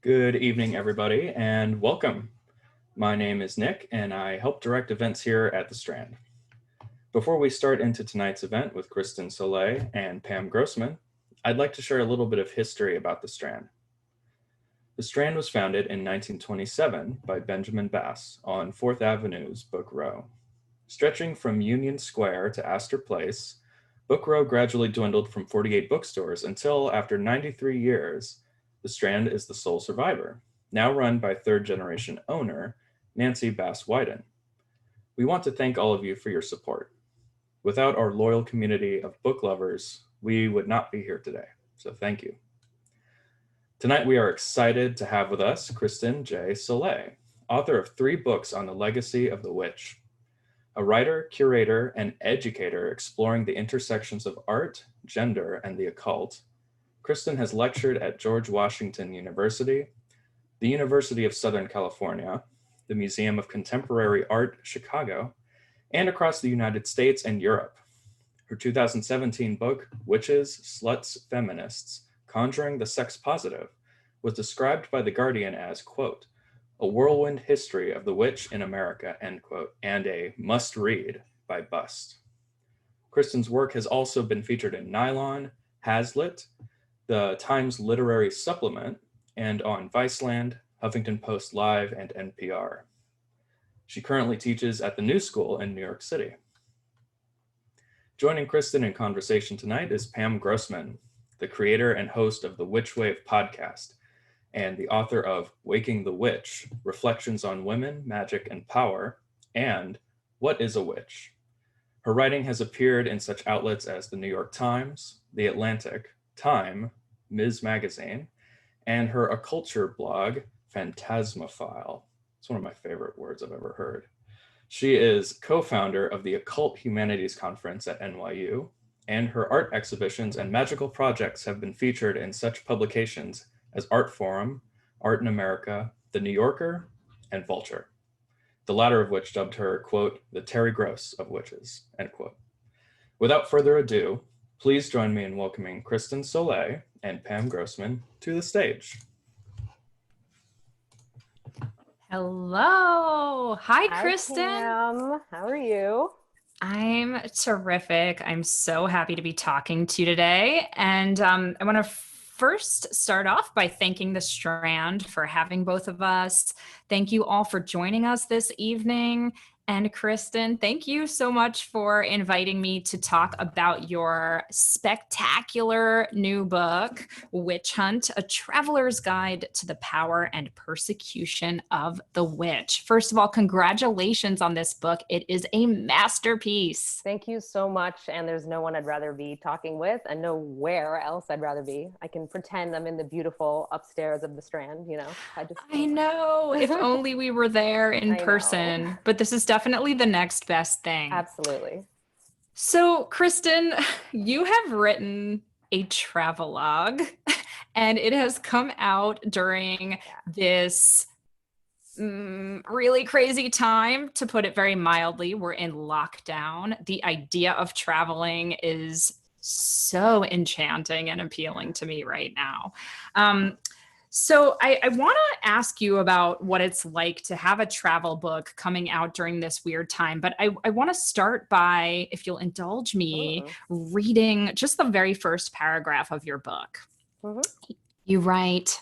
Good evening, everybody, and welcome. My name is Nick, and I help direct events here at the Strand. Before we start into tonight's event with Kristen Sollee and Pam Grossman, I'd like to share a little bit of history about the Strand. The Strand was founded in 1927 by Benjamin Bass on 4th Avenue's Book Row. Stretching from Union Square to Astor Place, Book Row gradually dwindled from 48 bookstores until, after 93 years, the Strand is the sole survivor, now run by third-generation owner Nancy Bass Wyden. We want to thank all of you for your support. Without our loyal community of book lovers, we would not be here today, so thank you. Tonight we are excited to have with us Kristen J. Sollee, author of 3 books on the legacy of the witch. A writer, curator, and educator exploring the intersections of art, gender, and the occult, Kristen has lectured at George Washington University, the University of Southern California, the Museum of Contemporary Art, Chicago, and across the United States and Europe. Her 2017 book, Witches, Sluts, Feminists, Conjuring the Sex Positive, was described by The Guardian as, quote, a whirlwind history of the witch in America, end quote, and a must-read by Bust. Kristen's work has also been featured in Nylon, Hazlitt, the Times Literary Supplement, and on Viceland, Huffington Post Live, and NPR. She currently teaches at the New School in New York City. Joining Kristen in conversation tonight is Pam Grossman, the creator and host of the Witch Wave podcast, and the author of Waking the Witch, Reflections on Women, Magic, and Power, and What is a Witch? Her writing has appeared in such outlets as the New York Times, The Atlantic, Time, Ms. Magazine, and her occulture blog, Phantasmophile. It's one of my favorite words I've ever heard. She is co-founder of the Occult Humanities Conference at NYU, and her art exhibitions and magical projects have been featured in such publications as Art Forum, Art in America, The New Yorker, and Vulture, the latter of which dubbed her, quote, the Terry Gross of witches, end quote. Without further ado, please join me in welcoming Kristen Sollee and Pam Grossman to the stage. Hello. Hi, Kristen. Pam. How are you? I'm terrific. I'm so happy to be talking to you today. And I want to first start off by thanking the Strand for having both of us. Thank you all for joining us this evening. And Kristen, thank you so much for inviting me to talk about your spectacular new book, Witch Hunt, A Traveler's Guide to the Power and Persecution of the Witch. First of all, congratulations on this book. It is a masterpiece. Thank you so much. And there's no one I'd rather be talking with and nowhere else I'd rather be. I can pretend I'm in the beautiful upstairs of the Strand, you know. I know. If only we were there in person. Know. But this is definitely the next best thing. Absolutely. So, Kristen, you have written a travelogue, and it has come out during this really crazy time, to put it very mildly. We're in lockdown. The idea of traveling is so enchanting and appealing to me right now. So I want to ask you about what it's like to have a travel book coming out during this weird time. But I want to start by, if you'll indulge me, reading just the very first paragraph of your book. You write,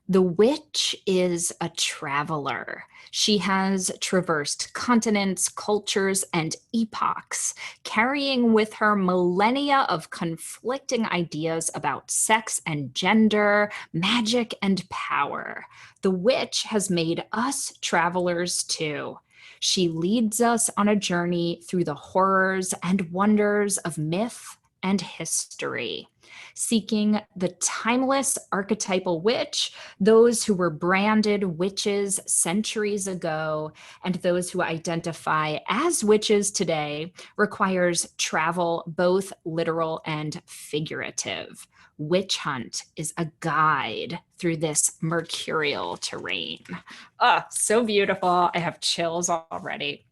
"The witch is a traveler. She has traversed continents, cultures, and epochs, carrying with her millennia of conflicting ideas about sex and gender, magic and power. The witch has made us travelers too. She leads us on a journey through the horrors and wonders of myth and history, seeking the timeless archetypal witch, those who were branded witches centuries ago, and those who identify as witches today, requires travel, both literal and figurative. Witch Hunt is a guide through this mercurial terrain." Oh, so beautiful. I have chills already.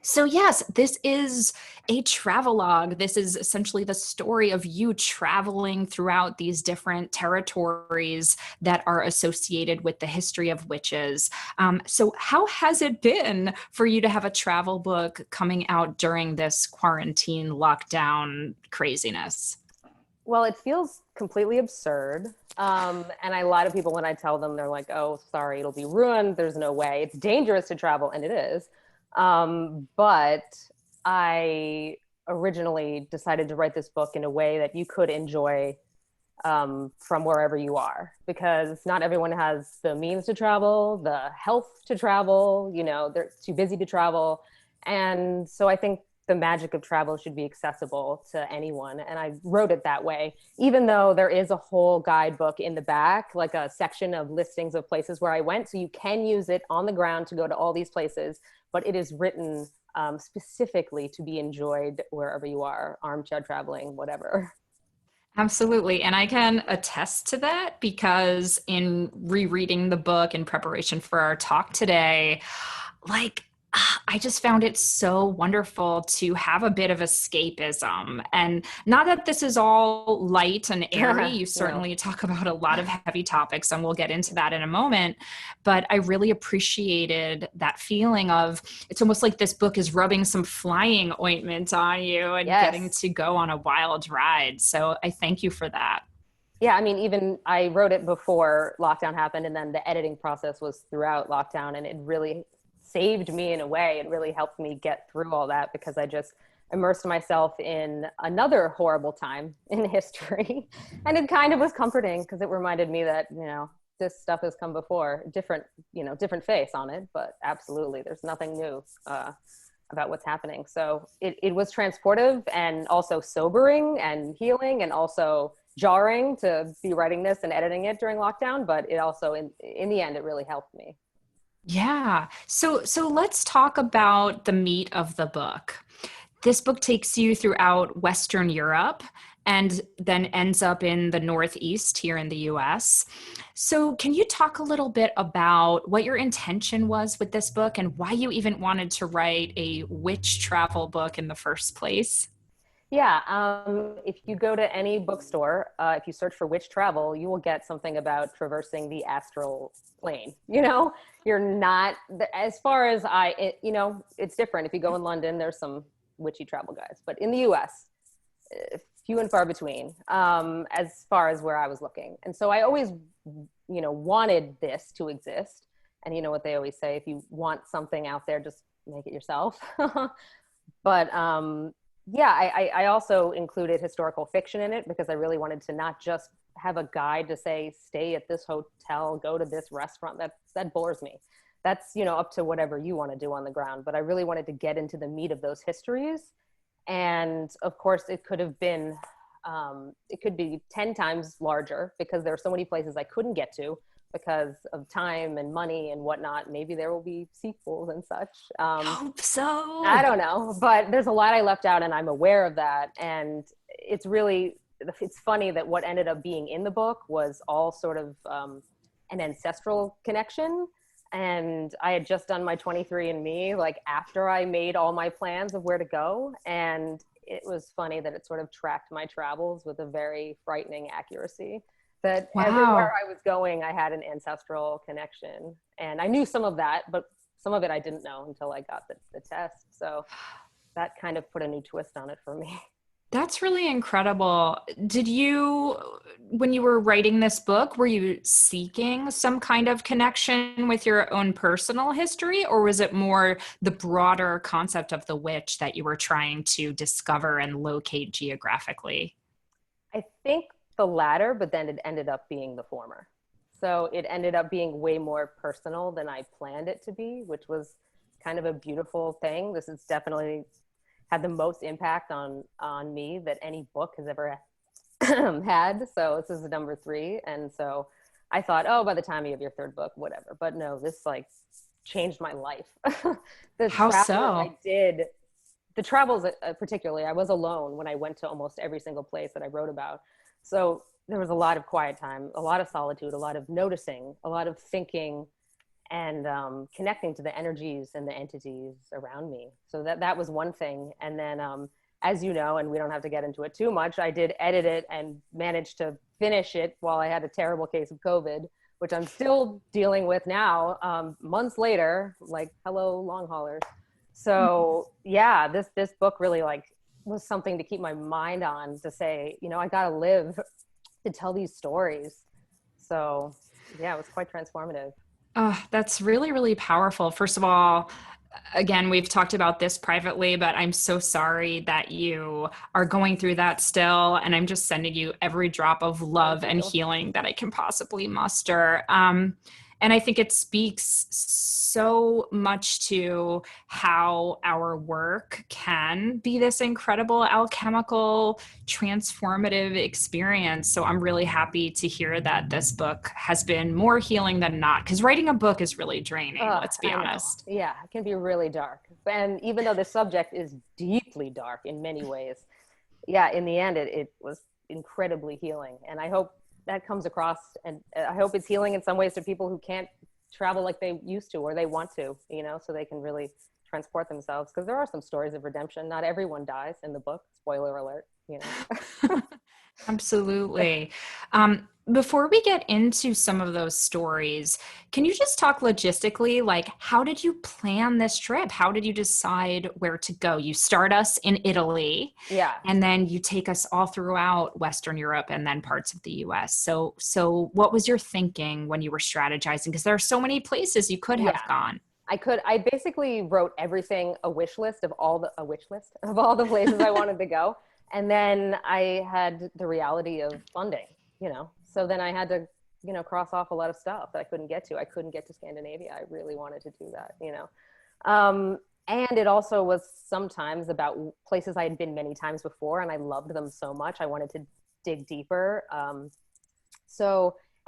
So yes, this is a travelogue. This is essentially the story of you traveling throughout these different territories that are associated with the history of witches. So how has it been for you to have a travel book coming out during this quarantine lockdown craziness? Well, it feels completely absurd. And a lot of people, when I tell them, they're like, oh, sorry, it'll be ruined. There's no way. It's dangerous to travel, and it is. But I originally decided to write this book in a way that you could enjoy from wherever you are, because not everyone has the means to travel, the health to travel, they're too busy to travel. And so I think the magic of travel should be accessible to anyone. And I wrote it that way, even though there is a whole guidebook in the back, like a section of listings of places where I went. So you can use it on the ground to go to all these places, but it is written specifically to be enjoyed wherever you are, armchair traveling, whatever. Absolutely. And I can attest to that because in rereading the book in preparation for our talk today, like, I just found it so wonderful to have a bit of escapism. And not that this is all light and airy. You certainly talk about a lot of heavy topics, and we'll get into that in a moment. But I really appreciated that feeling of it's almost like this book is rubbing some flying ointment on you and getting to go on a wild ride. So I thank you for that. Yeah, I mean, even I wrote it before lockdown happened, and then the editing process was throughout lockdown, and it really saved me in a way. It really helped me get through all that because I just immersed myself in another horrible time in history. And it kind of was comforting because it reminded me that, this stuff has come before, different face on it, but absolutely, there's nothing new about what's happening. So it was transportive and also sobering and healing and also jarring to be writing this and editing it during lockdown. But it also, in the end, it really helped me. Yeah. So let's talk about the meat of the book. This book takes you throughout Western Europe and then ends up in the Northeast here in the US. So can you talk a little bit about what your intention was with this book and why you even wanted to write a witch travel book in the first place? Yeah, if you go to any bookstore, if you search for witch travel, you will get something about traversing the astral plane. You're not, as far as it's different. If you go in London, there's some witchy travel guides, but in the US, few and far between, as far as where I was looking. And so I always, wanted this to exist. And you know what they always say, if you want something out there, just make it yourself. But I also included historical fiction in it because I really wanted to not just have a guide to say, stay at this hotel, go to this restaurant. That bores me. That's, up to whatever you want to do on the ground. But I really wanted to get into the meat of those histories. And of course, it could be 10 times larger because there are so many places I couldn't get to because of time and money and whatnot. Maybe there will be sequels and such. Hope so. I don't know, but there's a lot I left out and I'm aware of that. And it's funny that what ended up being in the book was all sort of an ancestral connection. And I had just done my 23andMe, like after I made all my plans of where to go. And it was funny that it sort of tracked my travels with a very frightening accuracy. That everywhere I was going, I had an ancestral connection. And I knew some of that, but some of it I didn't know until I got the test. So that kind of put a new twist on it for me. That's really incredible. Did you, when you were writing this book, were you seeking some kind of connection with your own personal history, or was it more the broader concept of the witch that you were trying to discover and locate geographically? I think the latter, but then it ended up being the former. So it ended up being way more personal than I planned it to be, which was kind of a beautiful thing. This has definitely had the most impact on me that any book has ever had. So this is number 3. And so I thought, by the time you have your 3rd book, whatever. But no, this changed my life. How so? I did, the travels particularly, I was alone when I went to almost every single place that I wrote about. So there was a lot of quiet time, a lot of solitude, a lot of noticing, a lot of thinking. and connecting to the energies and the entities around me. So that was one thing. And then, as you know, and we don't have to get into it too much, I did edit it and managed to finish it while I had a terrible case of COVID, which I'm still dealing with now, months later, like, hello, long haulers. So yeah, this book really like was something to keep my mind on, to say, you know, I gotta live to tell these stories. So yeah, it was quite transformative. Oh, that's really, really powerful. First of all, again, we've talked about this privately, but I'm so sorry that you are going through that still. And I'm just sending you every drop of love and healing that I can possibly muster. And I think it speaks so much to how our work can be this incredible alchemical, transformative experience. So I'm really happy to hear that this book has been more healing than not, because writing a book is really draining, let's be honest. Yeah, it can be really dark. And even though the subject is deeply dark in many ways, yeah, in the end, it was incredibly healing. And I hope that comes across, and I hope it's healing in some ways to people who can't travel like they used to or they want to, you know, so they can really transport themselves, because there are some stories of redemption. Not everyone dies in the book, spoiler alert, you know. Absolutely. Before we get into some of those stories, can you just talk logistically, like, how did you plan this trip? How did you decide where to go? You start us in Italy, Yeah, and then you take us all throughout Western Europe and then parts of the US. So what was your thinking when you were strategizing? Because there are so many places you could have gone. I basically wrote everything, a wish list of all the places I wanted to go. And then I had the reality of funding, you know, so then I had to, you know, cross off a lot of stuff that I couldn't get to. I couldn't get to Scandinavia. I really wanted to do that, you know. And it also was sometimes about places I had been many times before, and I loved them so much. I wanted to dig deeper. And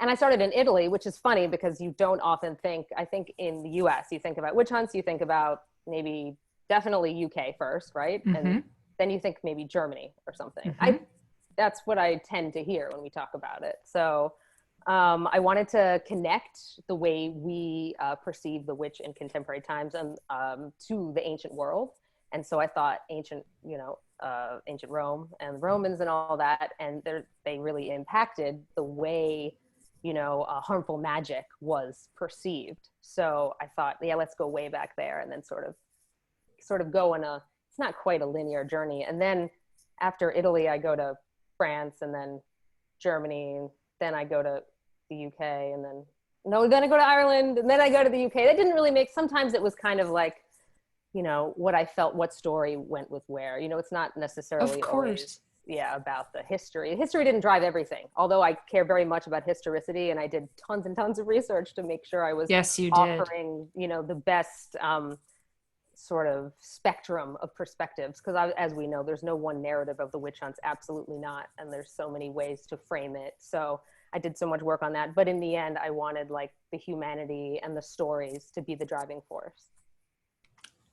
I started in Italy, which is funny because you don't often think, I think in the US, you think about witch hunts, you think about maybe definitely UK first, right? Mm-hmm. And then you think maybe Germany or something. Mm-hmm. That's what I tend to hear when we talk about it. So I wanted to connect the way we perceive the witch in contemporary times and to the ancient world. And so I thought ancient Rome and the Romans and all that, and they really impacted the way, you know, harmful magic was perceived. So I thought, yeah, let's go way back there, and then sort of go on it's not quite a linear journey. And then after Italy, I go to France, and then Germany, and then I go to the UK, and then I go to Ireland, and then I go to the UK. That didn't really make, sometimes it was kind of like, you know, what I felt, what story went with where, you know, it's not necessarily always, about the history. History didn't drive everything, although I care very much about historicity, and I did tons and tons of research to make sure I was offering, you know, the best sort of spectrum of perspectives, because as we know, there's no one narrative of the witch hunts, absolutely not, and there's so many ways to frame it. So I did so much work on that, but in the end, I wanted like the humanity and the stories to be the driving force.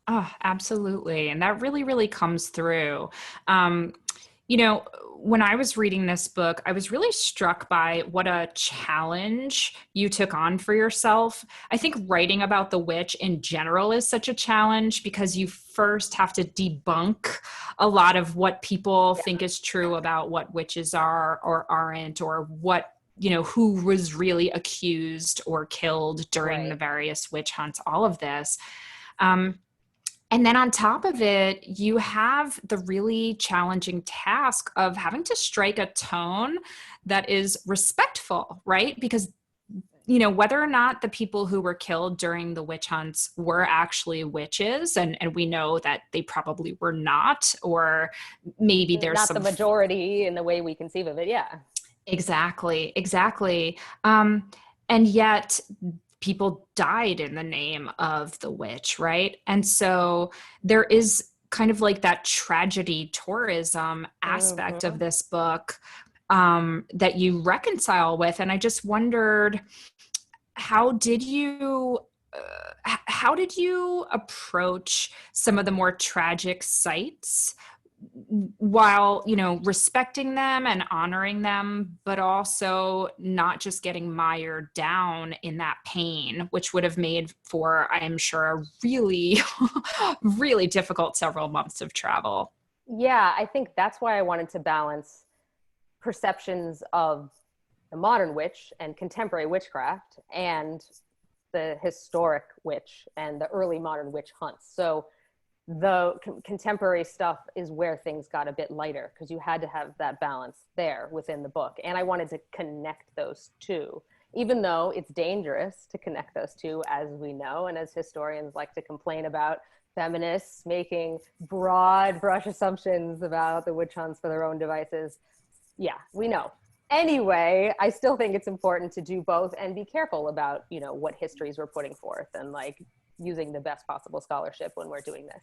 Oh, absolutely. And that really, really comes through. You know, when I was reading this book, I was really struck by what a challenge you took on for yourself. I think writing about the witch in general is such a challenge, because you first have to debunk a lot of what people think is true about what witches are or aren't, or what, you know, who was really accused or killed during the various witch hunts, all of this. And then on top of it, you have the really challenging task of having to strike a tone that is respectful, right? Because, you know, whether or not the people who were killed during the witch hunts were actually witches, and we know that they probably were not, or maybe there's not the majority in the way we conceive of it. Yeah. Exactly. And yet people died in the name of the witch, right? And so there is kind of like that tragedy tourism aspect of this book that you reconcile with. And I just wondered, how did you approach some of the more tragic sites while, respecting them and honoring them, but also not just getting mired down in that pain, which would have made for, I'm sure, a really, really difficult several months of travel. Yeah, I think that's why I wanted to balance perceptions of the modern witch and contemporary witchcraft and the historic witch and the early modern witch hunts. So the contemporary stuff is where things got a bit lighter because you had to have that balance there within the book. And I wanted to connect those two, even though it's dangerous to connect those two, as we know, and as historians like to complain about feminists making broad brush assumptions about the witch hunts for their own devices. Yeah, we know. Anyway, I still think it's important to do both and be careful about, what histories we're putting forth and like using the best possible scholarship when we're doing this.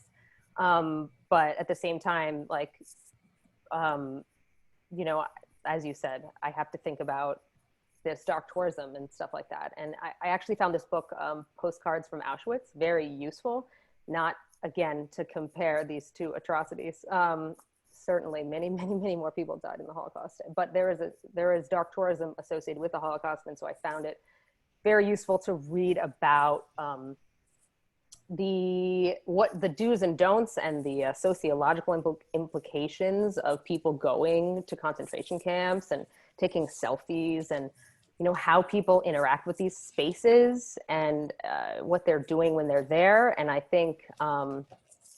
But at the same time, like, as you said, I have to think about this dark tourism and stuff like that. And I actually found this book, Postcards from Auschwitz, very useful. Not, again, to compare these two atrocities. Certainly many, many, many more people died in the Holocaust, but there is dark tourism associated with the Holocaust. And so I found it very useful to read about the do's and don'ts and the sociological implications of people going to concentration camps and taking selfies and how people interact with these spaces and what they're doing when they're there. And I think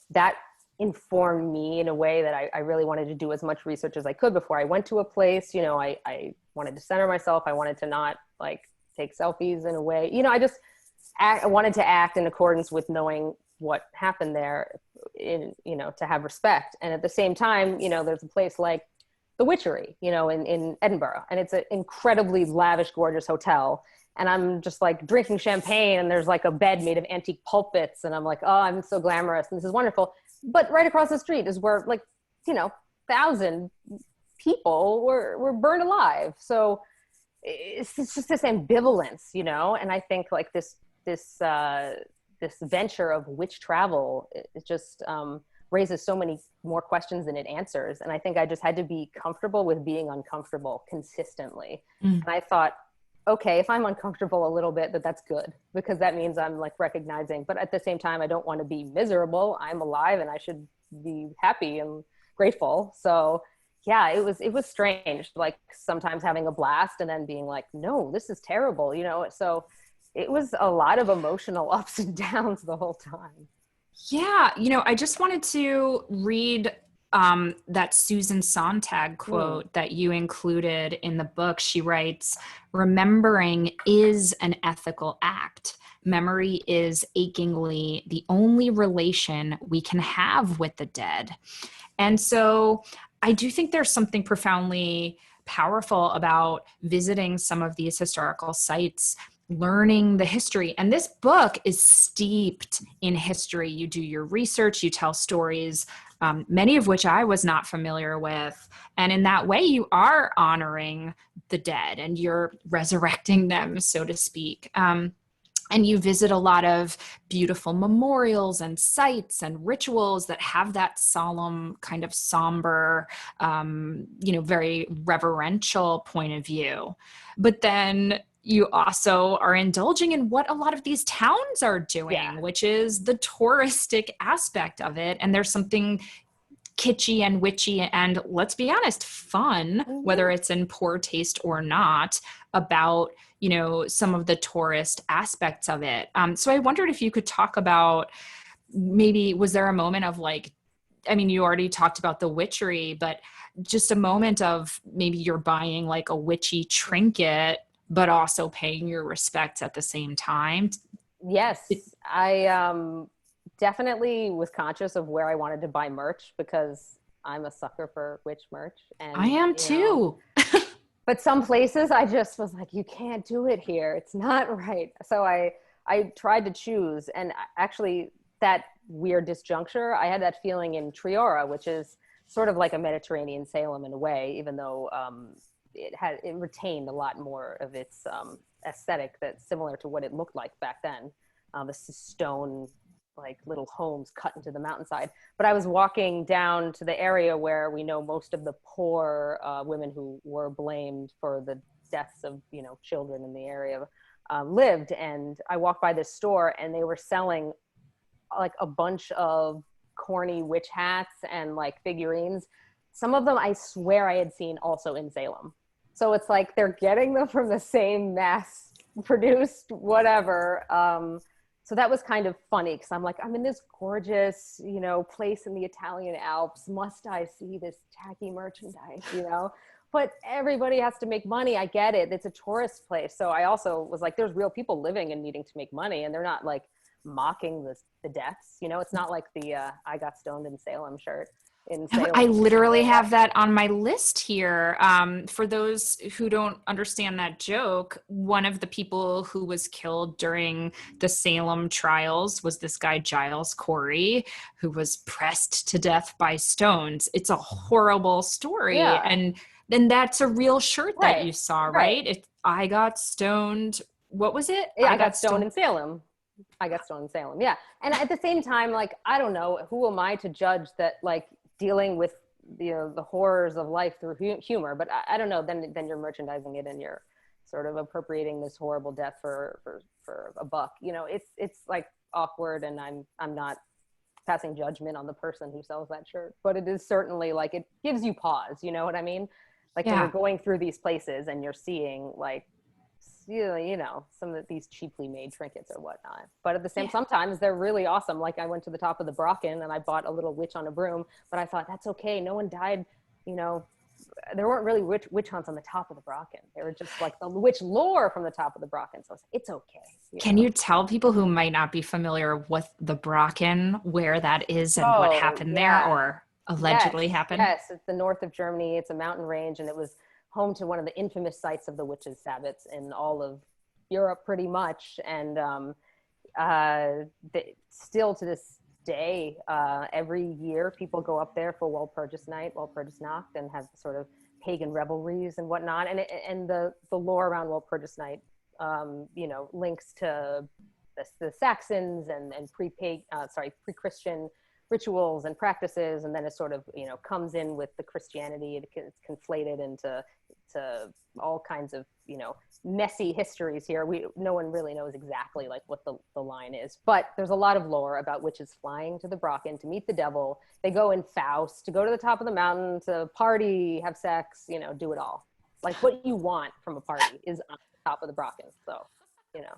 that informed me in a way that I really wanted to do as much research as I could before I went to a place. I wanted to center myself. I wanted to not like take selfies in a way, I wanted to act in accordance with knowing what happened there to have respect. And at the same time, there's a place like the Witchery, in Edinburgh, and it's an incredibly lavish, gorgeous hotel. And I'm just like drinking champagne and there's like a bed made of antique pulpits. And I'm like, oh, I'm so glamorous and this is wonderful. But right across the street is where 1,000 people were burned alive. So it's just this ambivalence, and I think like this venture of witch travel, it just raises so many more questions than it answers. And I think I just had to be comfortable with being uncomfortable consistently. And I thought, okay, if I'm uncomfortable a little bit, that's good, because that means I'm like recognizing, but at the same time, I don't want to be miserable. I'm alive and I should be happy and grateful. So yeah, it was strange, like sometimes having a blast and then being like, no, this is terrible, so it was a lot of emotional ups and downs the whole time. Yeah. I just wanted to read that Susan Sontag quote that you included in the book. She writes, "Remembering is an ethical act. Memory is achingly the only relation we can have with the dead." And so I do think there's something profoundly powerful about visiting some of these historical sites, learning the history. And this book is steeped in history. You do your research, you tell stories, many of which I was not familiar with. And in that way, you are honoring the dead and you're resurrecting them, so to speak. And you visit a lot of beautiful memorials and sites and rituals that have that solemn, kind of somber, very reverential point of view. But then you also are indulging in what a lot of these towns are doing, which is the touristic aspect of it. And there's something kitschy and witchy and, let's be honest, fun, whether it's in poor taste or not, about some of the tourist aspects of it. So I wondered if you could talk about, maybe was there a moment of like, you already talked about the witchery, but just a moment of maybe you're buying like a witchy trinket, but also paying your respects at the same time? Yes, I definitely was conscious of where I wanted to buy merch because I'm a sucker for witch merch. And I am too. But some places I just was like, you can't do it here. It's not right. So I tried to choose. And actually that weird disjuncture, I had that feeling in Triora, which is sort of like a Mediterranean Salem in a way, even though it retained a lot more of its aesthetic that's similar to what it looked like back then. The stone like little homes cut into the mountainside. But I was walking down to the area where we know most of the poor women who were blamed for the deaths of, you know, children in the area lived. And I walked by this store and they were selling like a bunch of corny witch hats and like figurines. Some of them I swear I had seen also in Salem. So it's like they're getting them from the same mass produced whatever. So that was kind of funny because I'm like, I'm in this gorgeous, you know, place in the Italian Alps. Must I see this tacky merchandise, you know? But everybody has to make money. I get it. It's a tourist place. So I also was like, there's real people living and needing to make money, and they're not like mocking the deaths. You know, it's not like the I got stoned in Salem shirt. In Salem. I literally have that on my list here. For those who don't understand that joke, one of the people who was killed during the Salem trials was this guy, Giles Corey, who was pressed to death by stones. It's a horrible story. Yeah. And then that's a real shirt that Right. you saw, right? I got stoned. What was it? Yeah, I got stoned in Salem. I got stoned in Salem. Yeah. And at the same time, like, I don't know, who am I to judge that, like, dealing with the horrors of life through humor? But I don't know, then you're merchandising it and you're sort of appropriating this horrible death for a buck. You know, it's like awkward, and I'm not passing judgment on the person who sells that shirt, but it is certainly like, it gives you pause, you know what I mean? Like when you're going through these places and you're seeing like, you know, some of these cheaply made trinkets or whatnot. But at the same, sometimes they're really awesome. Like I went to the top of the Brocken and I bought a little witch on a broom, but I thought that's okay. No one died, you know, there weren't really witch hunts on the top of the Brocken. They were just like the witch lore from the top of the Brocken. So it's okay. Can you tell people who might not be familiar with the Brocken, where that is and what happened there or allegedly happened? Yes, it's the north of Germany. It's a mountain range, and it was home to one of the infamous sites of the witches' sabbats in all of Europe, pretty much. And still to this day, every year people go up there for Walpurgis Night, Walpurgis Nacht, and have sort of pagan revelries and whatnot. And the lore around Walpurgis Night, you know, links to the Saxons and pre-Christian rituals and practices, and then it sort of, you know, comes in with the Christianity. It's conflated into all kinds of, you know, messy histories here. No one really knows exactly like what the line is, but there's a lot of lore about witches flying to the Brocken to meet the devil. They go in Faust to go to the top of the mountain to party, have sex, you know, do it all. Like what you want from a party is on the top of the Brocken. So, you know.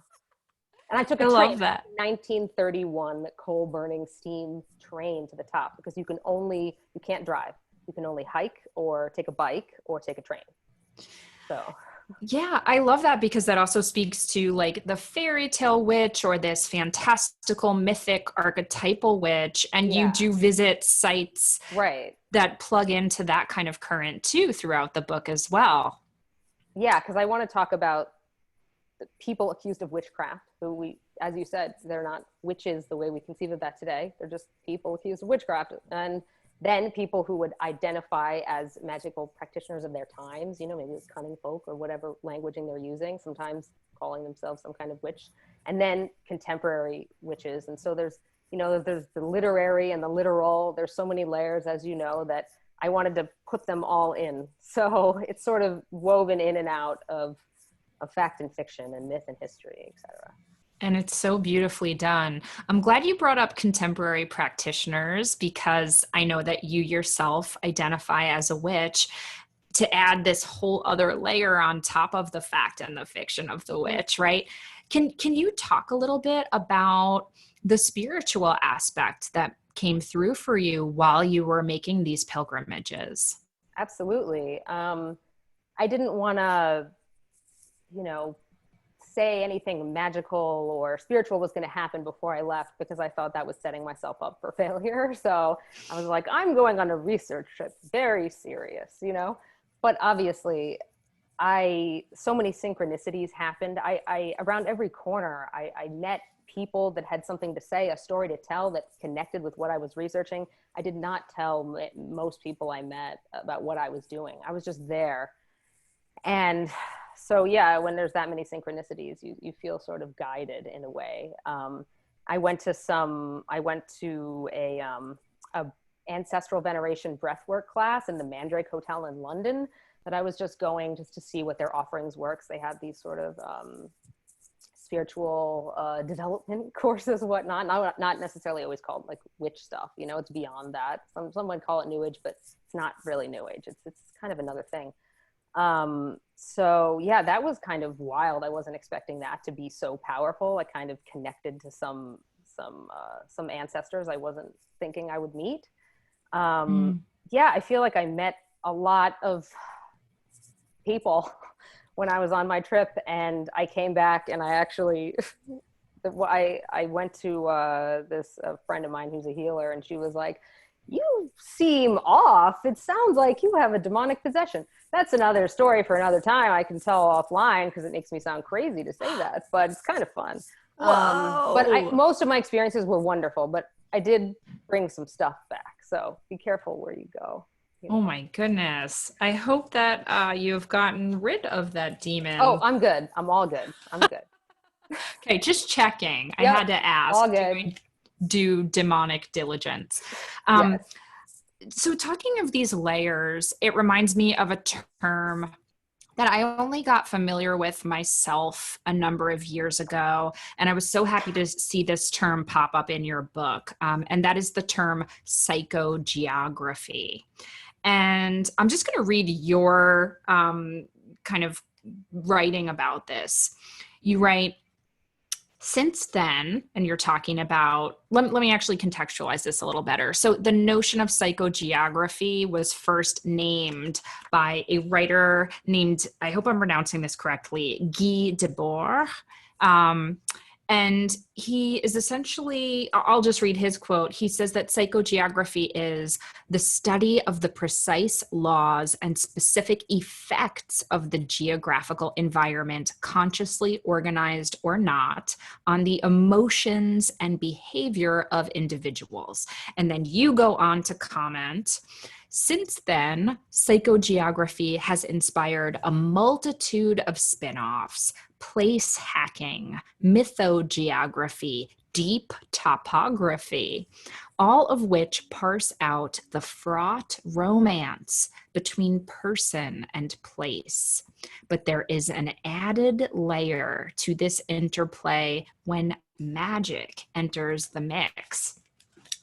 And I took a train, 1931 coal burning steam train to the top, because you can't drive. You can only hike or take a bike or take a train. So. Yeah, I love that, because that also speaks to like the fairy tale witch or this fantastical mythic archetypal witch. And you do visit sites that plug into that kind of current too throughout the book as well. Yeah, because I want to talk about the people accused of witchcraft, who as you said, they're not witches the way we conceive of that today. They're just people accused of witchcraft. And then people who would identify as magical practitioners of their times, you know, maybe it's cunning folk or whatever languaging they're using, sometimes calling themselves some kind of witch, and then contemporary witches. And so there's the literary and the literal. There's so many layers, as you know, that I wanted to put them all in. So it's sort of woven in and out of fact and fiction and myth and history, etc. And it's so beautifully done. I'm glad you brought up contemporary practitioners, because I know that you yourself identify as a witch, to add this whole other layer on top of the fact and the fiction of the witch, right? Can you talk a little bit about the spiritual aspect that came through for you while you were making these pilgrimages? Absolutely. I didn't want to, you know, say anything magical or spiritual was going to happen before I left, because I thought that was setting myself up for failure. So I was like, I'm going on a research trip, very serious, you know. But obviously, so many synchronicities happened. I around every corner, I met people that had something to say, a story to tell that connected with what I was researching. I did not tell most people I met about what I was doing. I was just there. And so, yeah, when there's that many synchronicities, you feel sort of guided in a way. I went to a ancestral veneration breathwork class in the Mandrake Hotel in London that I was just going just to see what their offerings were. 'Cause they had these sort of spiritual development courses, whatnot. Not necessarily always called like witch stuff, you know, it's beyond that. Some would call it new age, but it's not really new age. It's kind of another thing. So yeah, that was kind of wild. I wasn't expecting that to be so powerful. I kind of connected to some ancestors I wasn't thinking I would meet. Yeah, I feel like I met a lot of people when I was on my trip, and I came back and I actually, I went to this friend of mine who's a healer, and she was like, "You seem off. It sounds like you have a demonic possession." That's another story for another time. I can tell offline because it makes me sound crazy to say that, but it's kind of fun. But most of my experiences were wonderful, but I did bring some stuff back. So be careful where you go. You know? Oh my goodness. I hope that you've gotten rid of that demon. Oh, I'm good. I'm all good. I'm good. Okay, just checking. Yep, I had to ask. all good. Do demonic diligence. Yes. So talking of these layers, it reminds me of a term that I only got familiar with myself a number of years ago. And I was so happy to see this term pop up in your book. And that is the term psychogeography. And I'm just going to read your kind of writing about this. You write, since then, and you're talking about, let me actually contextualize this a little better. So the notion of psychogeography was first named by a writer named, I hope I'm pronouncing this correctly, Guy Debord. And he is essentially, I'll just read his quote. He says that psychogeography is the study of the precise laws and specific effects of the geographical environment, consciously organized or not, on the emotions and behavior of individuals. And then you go on to comment, since then, psychogeography has inspired a multitude of spin-offs, place hacking, mythogeography, deep topography, all of which parse out the fraught romance between person and place. But there is an added layer to this interplay when magic enters the mix.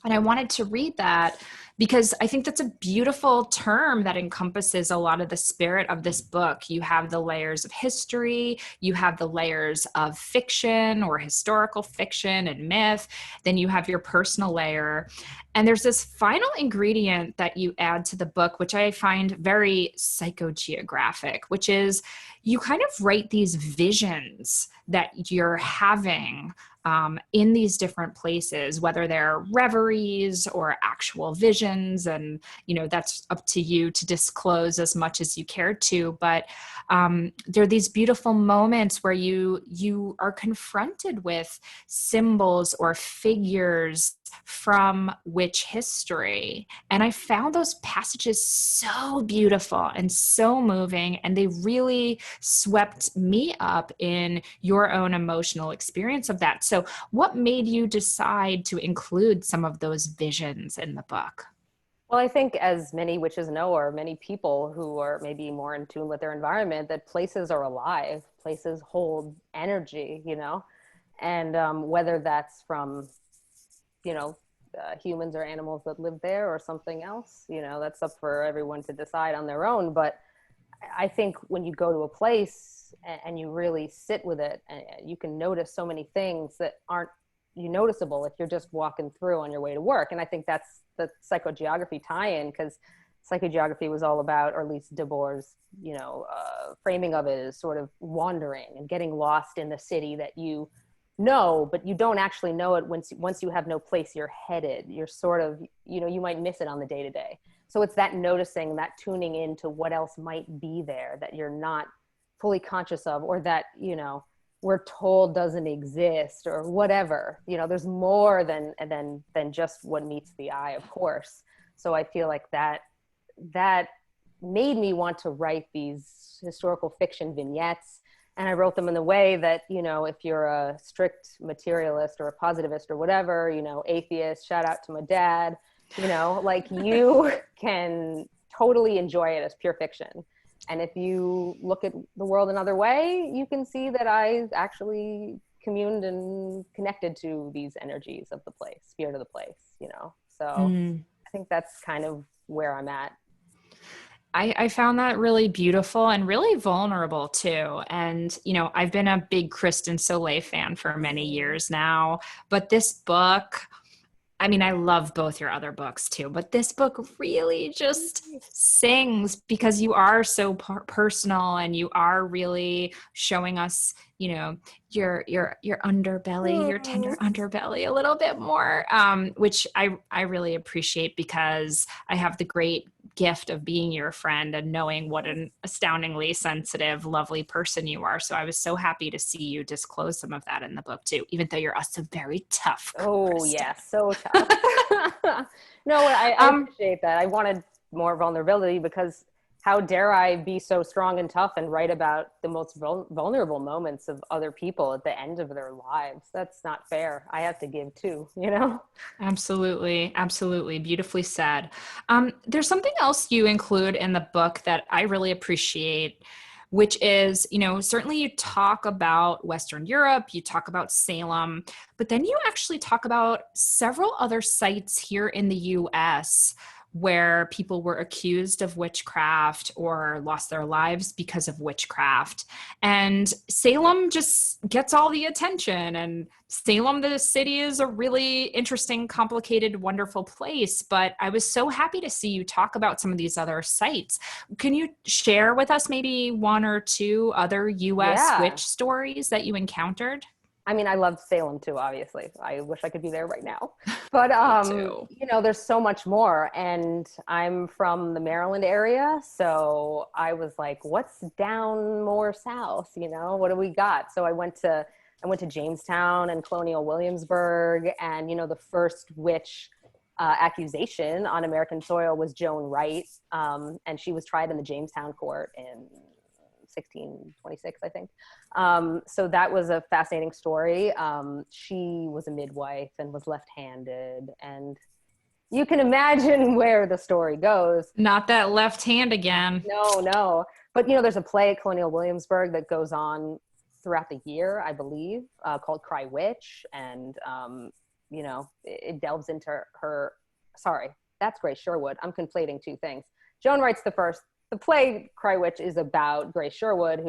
And I wanted to read that because I think that's a beautiful term that encompasses a lot of the spirit of this book. You have the layers of history, you have the layers of fiction or historical fiction and myth, then you have your personal layer. And there's this final ingredient that you add to the book, which I find very psychogeographic, which is you kind of write these visions that you're having in these different places, whether they're reveries or actual visions. And, you know, that's up to you to disclose as much as you care to. But there are these beautiful moments where you are confronted with symbols or figures from which history. And I found those passages so beautiful and so moving, and they really swept me up in your own emotional experience of that. So what made you decide to include some of those visions in the book? Well, I think as many witches know, or many people who are maybe more in tune with their environment, that places are alive, places hold energy, you know, and whether that's from, you know, humans or animals that live there or something else, you know, that's up for everyone to decide on their own. But I think when you go to a place and you really sit with it, you can notice so many things that aren't noticeable if you're just walking through on your way to work. And I think that's the psychogeography tie-in, because psychogeography was all about, or at least Debord's, you know, framing of it is sort of wandering and getting lost in the city that you know, but you don't actually know it once you have no place you're headed. You're sort of, you know, you might miss it on the day-to-day. So it's that noticing, that tuning into what else might be there that you're not fully conscious of, or that, you know, we're told doesn't exist, or whatever. You know, there's more than just what meets the eye, of course. So I feel like that made me want to write these historical fiction vignettes And I wrote them in the way that, if you're a strict materialist or a positivist or whatever, atheist, shout out to my dad, like you can totally enjoy it as pure fiction. And if you look at the world another way, you can see that I actually communed and connected to these energies of the place, spirit of the place, So I think that's kind of where I'm at. I found that really beautiful and really vulnerable too. And, I've been a big Kristen Sollee fan for many years now, but this book, I mean, I love both your other books too, but this book really just sings because you are so personal and you are really showing us, your underbelly, your tender underbelly a little bit more, which I really appreciate because I have the great gift of being your friend and knowing what an astoundingly sensitive, lovely person you are. So I was so happy to see you disclose some of that in the book too, even though you're also very tough. Oh, Kristen. yeah, so tough. No, I appreciate that. I wanted more vulnerability because how dare I be so strong and tough and write about the most vulnerable moments of other people at the end of their lives? That's not fair. I have to give too, Absolutely. Absolutely. Beautifully said. There's something else you include in the book that I really appreciate, which is, certainly you talk about Western Europe, you talk about Salem, but then you actually talk about several other sites here in the US where people were accused of witchcraft or lost their lives because of witchcraft. And Salem just gets all the attention. And Salem, the city, is a really interesting, complicated, wonderful place. But I was so happy to see you talk about some of these other sites. Can you share with us maybe one or two other US witch stories that you encountered? I mean, I love Salem too, obviously. I wish I could be there right now. But, there's so much more. And I'm from the Maryland area. So I was like, what's down more south? What do we got? So I went to Jamestown and Colonial Williamsburg. And, the first witch accusation on American soil was Joan Wright. And she was tried in the Jamestown court in 1626, I think. So that was a fascinating story. She was a midwife and was left-handed, and you can imagine where the story goes. Not that left hand again. No. But, there's a play at Colonial Williamsburg that goes on throughout the year, I believe, called Crywitch. And, it delves into her, sorry, that's Grace Sherwood. I'm conflating two things. Joan Wright's the first. The play Crywitch is about Grace Sherwood,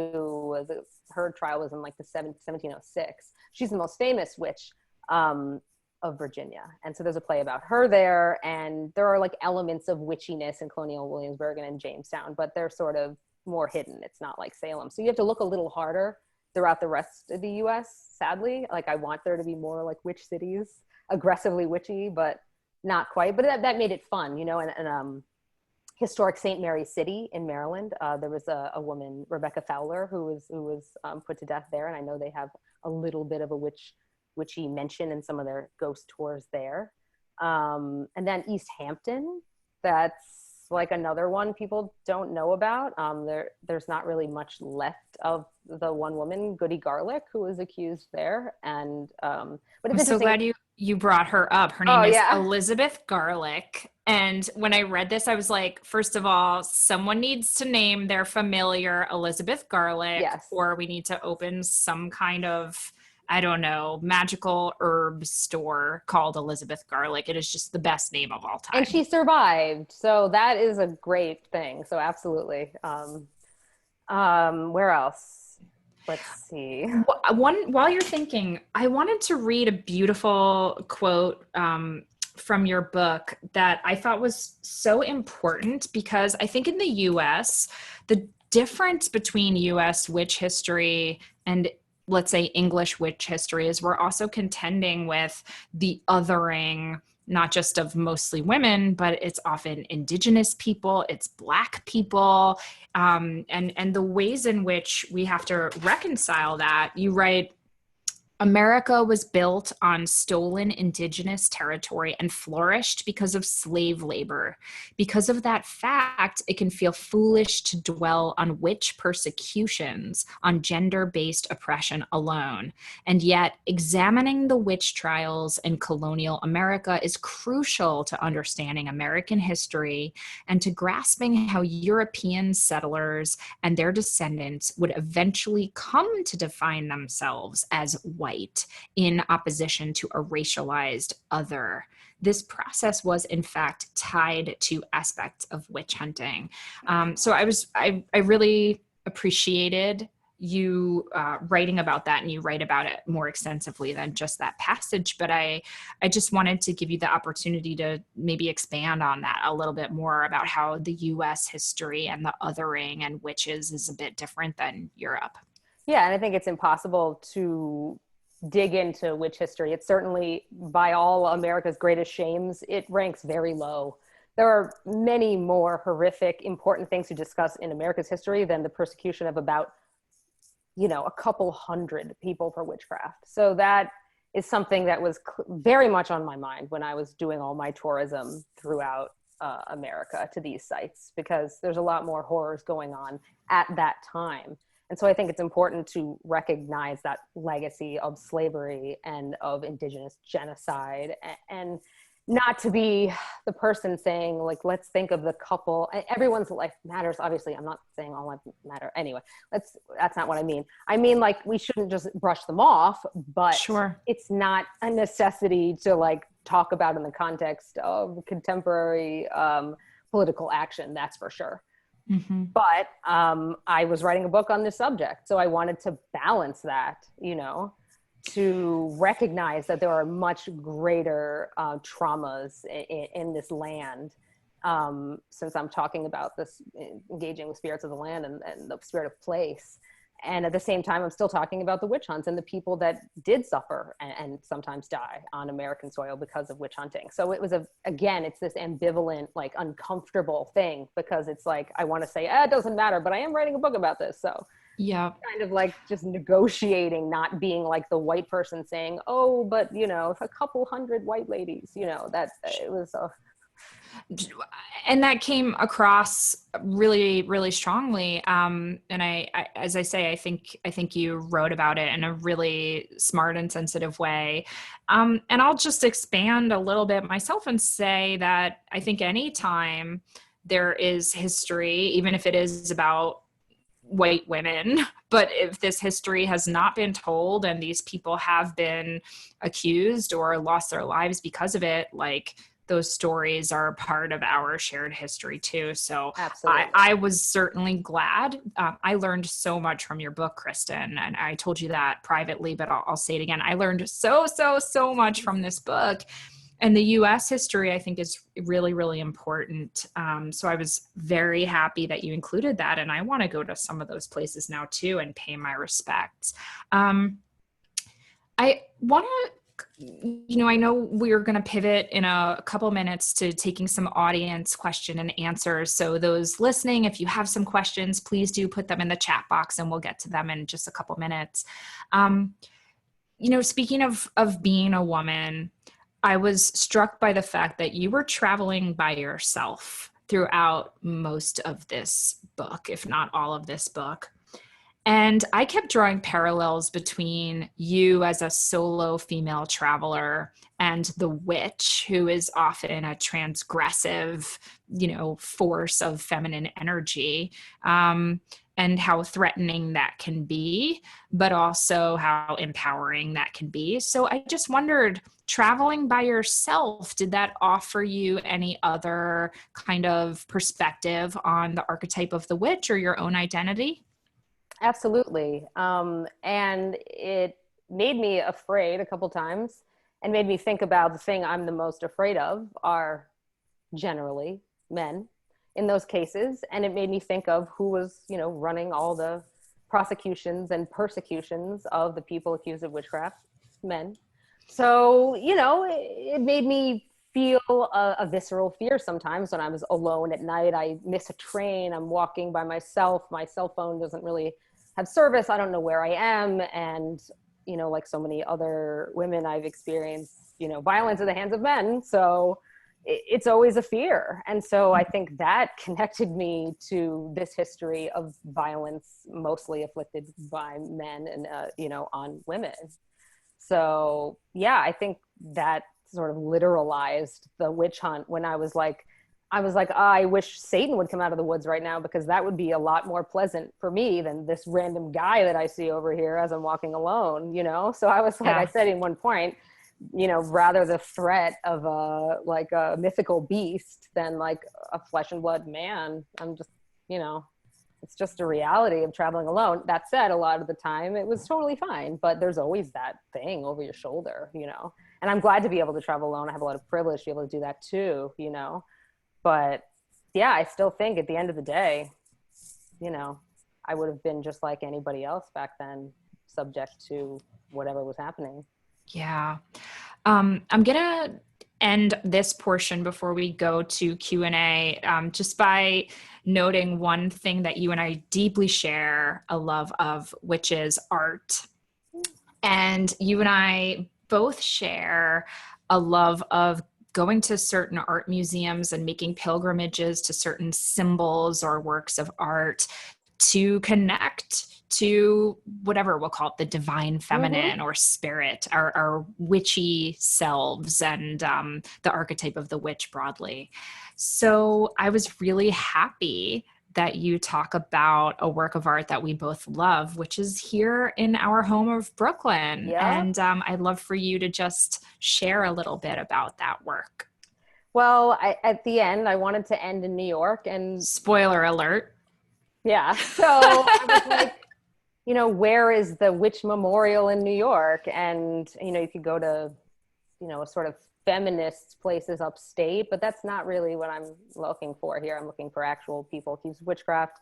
her trial was in like the 1706. She's the most famous witch of Virginia. And so there's a play about her there. And there are like elements of witchiness in Colonial Williamsburg and in Jamestown, but they're sort of more hidden. It's not like Salem. So you have to look a little harder throughout the rest of the US, sadly. Like I want there to be more like witch cities, aggressively witchy, but not quite. But that made it fun, and historic St. Mary City in Maryland. There was a woman, Rebecca Fowler, who was put to death there. And I know they have a little bit of a witchy mention in some of their ghost tours there. And then East Hampton, that's like another one people don't know about. There's not really much left of the one woman, Goody Garlic, who was accused there. And but it's I'm so glad you brought her up. Her name is Elizabeth Garlic. And when I read this, I was like, first of all, someone needs to name their familiar Elizabeth Garlic, or we need to open some kind of, I don't know, magical herb store called Elizabeth Garlic. It is just the best name of all time. And she survived. So that is a great thing. So absolutely. Where else? Let's see. While you're thinking, I wanted to read a beautiful quote from your book that I thought was so important, because I think in the US, the difference between US witch history and, let's say, English witch history is we're also contending with the othering, not just of mostly women, but it's often Indigenous people, it's Black people, and the ways in which we have to reconcile that. You write, America was built on stolen indigenous territory and flourished because of slave labor. Because of that fact, it can feel foolish to dwell on witch persecutions on gender-based oppression alone. And yet, examining the witch trials in colonial America is crucial to understanding American history and to grasping how European settlers and their descendants would eventually come to define themselves as white in opposition to a racialized other. This process was in fact tied to aspects of witch hunting. So I really appreciated you writing about that, and you write about it more extensively than just that passage. But I just wanted to give you the opportunity to maybe expand on that a little bit more about how the US history and the othering and witches is a bit different than Europe. Yeah, and I think it's impossible to dig into witch history. It's certainly, by all America's greatest shames, it ranks very low. There are many more horrific, important things to discuss in America's history than the persecution of about, a couple hundred people for witchcraft. So that is something that was very much on my mind when I was doing all my tourism throughout America to these sites, because there's a lot more horrors going on at that time. And so I think it's important to recognize that legacy of slavery and of indigenous genocide, and not to be the person saying, like, let's think of the couple. Everyone's life matters. Obviously, I'm not saying all life matter. Anyway, that's not what I mean. I mean, like, we shouldn't just brush them off, but Sure. It's not a necessity to like talk about in the context of contemporary political action. That's for sure. Mm-hmm. But I was writing a book on this subject, so I wanted to balance that, to recognize that there are much greater traumas in this land, since I'm talking about this, engaging with spirits of the land and the spirit of place. And at the same time, I'm still talking about the witch hunts and the people that did suffer and sometimes die on American soil because of witch hunting. So it was it's this ambivalent, like, uncomfortable thing, because it's like, I want to say, it doesn't matter, but I am writing a book about this. So yeah, kind of like just negotiating, not being like the white person saying, oh, but a couple hundred white ladies, that it was and that came across really, really strongly. And I, as I say, I think you wrote about it in a really smart and sensitive way. And I'll just expand a little bit myself and say that I think anytime there is history, even if it is about white women, but if this history has not been told and these people have been accused or lost their lives because of it, like, those stories are part of our shared history too. So I was certainly glad. I learned so much from your book, Kristen, and I told you that privately, but I'll say it again. I learned so much from this book. And the US history, I think, is really, really important. So I was very happy that you included that. And I want to go to some of those places now too and pay my respects. I want to, I know we're going to pivot in a couple minutes to taking some audience question and answers. So those listening, if you have some questions, please do put them in the chat box and we'll get to them in just a couple minutes. Speaking of being a woman, I was struck by the fact that you were traveling by yourself throughout most of this book, if not all of this book. And I kept drawing parallels between you as a solo female traveler and the witch, who is often a transgressive, force of feminine energy, and how threatening that can be, but also how empowering that can be. So I just wondered, traveling by yourself, did that offer you any other kind of perspective on the archetype of the witch or your own identity? Absolutely. And it made me afraid a couple times and made me think about the thing I'm the most afraid of are generally men in those cases. And it made me think of who was, running all the prosecutions and persecutions of the people accused of witchcraft, men. So, it made me feel a visceral fear sometimes when I was alone at night. I miss a train, I'm walking by myself, my cell phone doesn't really have service, I don't know where I am, and you know, like so many other women, I've experienced, you know, violence at the hands of men. So it's always a fear. And so I think that connected me to this history of violence, mostly afflicted by men and, you know, on women. So yeah, I think that sort of literalized the witch hunt when I was like, I wish Satan would come out of the woods right now, because that would be a lot more pleasant for me than this random guy that I see over here as I'm walking alone, you know? So I was like, I said in one point, you know, rather the threat of a mythical beast than like a flesh and blood man. I'm just, you know, it's just a reality of traveling alone. That said, a lot of the time it was totally fine, but there's always that thing over your shoulder, you know? And I'm glad to be able to travel alone. I have a lot of privilege to be able to do that too, you know? But yeah, I still think at the end of the day, you know, I would have been just like anybody else back then, subject to whatever was happening. Yeah. I'm going to end this portion before we go to Q&A, just by noting one thing that you and I deeply share a love of, which is art. And you and I both share a love of going to certain art museums and making pilgrimages to certain symbols or works of art to connect to whatever we'll call it, the divine feminine or spirit, our witchy selves, and the archetype of the witch broadly. So I was really happy that you talk about a work of art that we both love, which is here in our home of Brooklyn. Yeah. And I'd love for you to just share a little bit about that work. Well, at the end, I wanted to end in New York, and spoiler alert. Yeah. So I was like, you know, where is the witch memorial in New York? And, you know, you could go to, you know, sort of feminist places upstate, but that's not really what I'm looking for here. I'm looking for actual people accused of witchcraft.